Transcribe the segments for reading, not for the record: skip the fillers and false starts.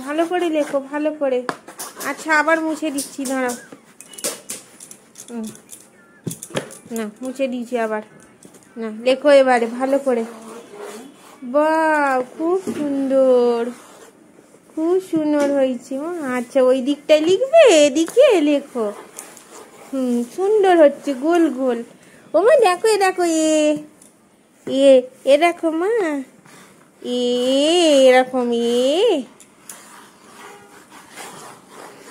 ভালো করে লেখো, ভালো করে। আচ্ছা আবার মুছে দিচ্ছি, দাঁড়াও। না মুছে দিয়েছি আবার। না লেখো এবারে ভালো করে। বাহ, খুব সুন্দর, খুব সুন্দর হয়েছে। আচ্ছা ওই দিকটায় লিখবে, এদিকে লেখো। সুন্দর হচ্ছে, গোল গোল। ও মা দেখো, এ দেখো, এ দেখো মা, এরকম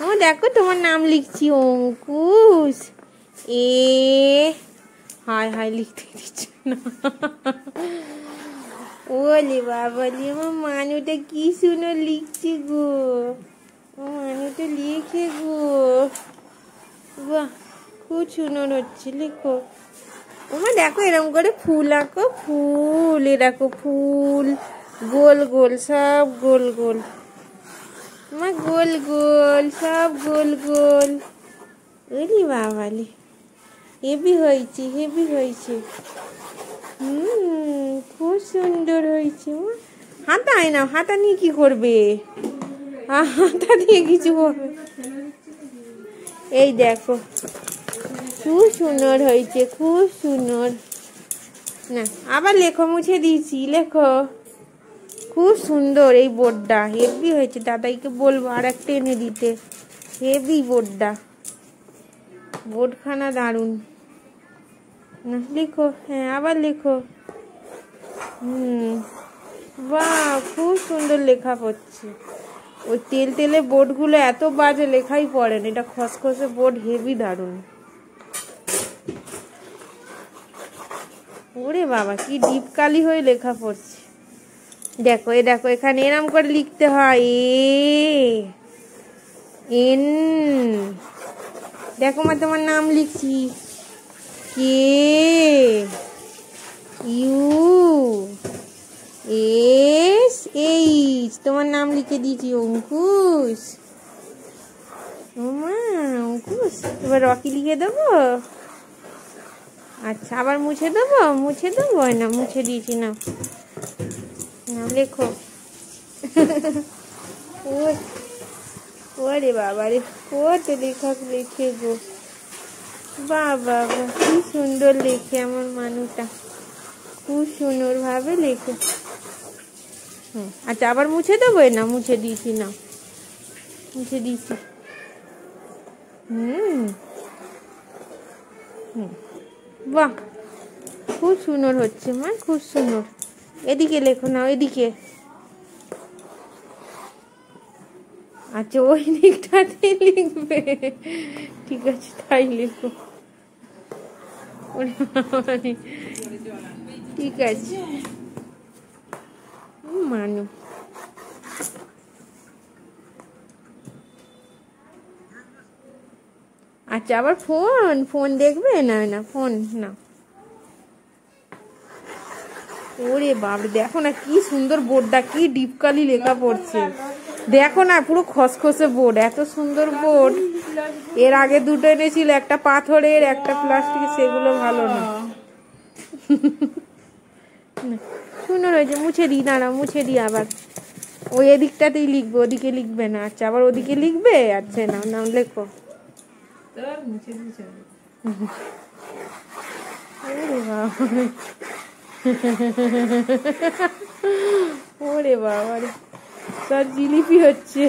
ও দেখো তোমার নাম লিখছি, অঙ্কুশ। হায় হায়, লিখতে দিচ্ছ না। ওলে বাবালি, আমার মানুটা কি সুন্দর লিখছি গো, ও মানুটা লিখে গো। বাহ, খুব সুন্দর হচ্ছে, লেখো। ওমা দেখো এরকম করে ফুল আঁকো, ফুল, এ দেখো ফুল, গোল গোল, সব গোল গোল। মা গোল গোল, সব গোল গোল। ওরে বাবালি, হেভি হয়েছে, হেভি হয়েছে। খুব সুন্দর হয়েছে। হাতায় না, হাতা নিয়ে কি করবে? হাতা দিয়ে কিছু হবে? এই দেখো, খুব সুন্দর হয়েছে, খুব সুন্দর। না আবার লেখো, মুছে দিয়েছি, লেখো। খুব সুন্দর এই বোর্ডটা, হেভি হয়েছে। দাদাইকে বলবো আর একটা এনে দিতে। হেভি বোর্ডটা, বোর্ডখানা দারুণ। না লেখো, হ্যাঁ আবার লেখো। বাহ, খুব সুন্দর লেখা পড়ছে। ওই তেল তেলে বোর্ডগুলো এত বাজে, লেখাই পড়ে না। এটা খসখসে বোর্ড, হেভি দারুণ। ওরে বাবা, কি ডিপ কালি হয়ে লেখা পড়ছে। দেখো, এ দেখো, এখানে এরম করে লিখতে হয়, এন। দেখো মা, তোমার নাম লিখছি, কে ইউ এস এইচ, তোমার নাম লিখে দিয়েছি, অঙ্কুশ। মা অঙ্কুশ, এবার রকি লিখে দেবো। আচ্ছা আবার মুছে দেবো, মুছে দেবো। না মুছে দিয়েছি, না না লেখো। ওরে বাবা রে, কত লেখা লেখে গো। বাবা, কি সুন্দর লেখে আমার মানুষটা, খুব সুন্দর ভাবে লেখে। আচ্ছা আবার মুছে দেবো। না মুছে দিয়েছি, না মুছে দিয়েছি। বাহ, খুব সুন্দর হচ্ছে মা, খুব সুন্দর। এদিকে লেখো না, এদিকে। আচ্ছা ওই দিকটাতে লিখবে, ঠিক আছে তাই লিখো। ঠিক আছে মানু। আচ্ছা আবার ফোন, ফোন দেখবে? না না ফোন না। ওরে বাবা, দেখো না কি সুন্দর বোর্ডটা, কি ডিপকালি লেখা পড়ছে। দেখো না, পুরো খসখসে বোর্ড, এত সুন্দর বোর্ড। এর আগে দুটো এনেছিল, একটা পাথরের, একটা প্লাস্টিক, সেগুলো ভালো না। সুন্দর হয়েছে, মুছে দিই, দাঁড়া মুছে দিই আবার। ওই এদিকটাতেই লিখবে, ওদিকে লিখবে না। আচ্ছা আবার ওদিকে লিখবে। আচ্ছা নাও নাও লেখো। ওরে বাবা, সব জিলিপি হচ্ছে।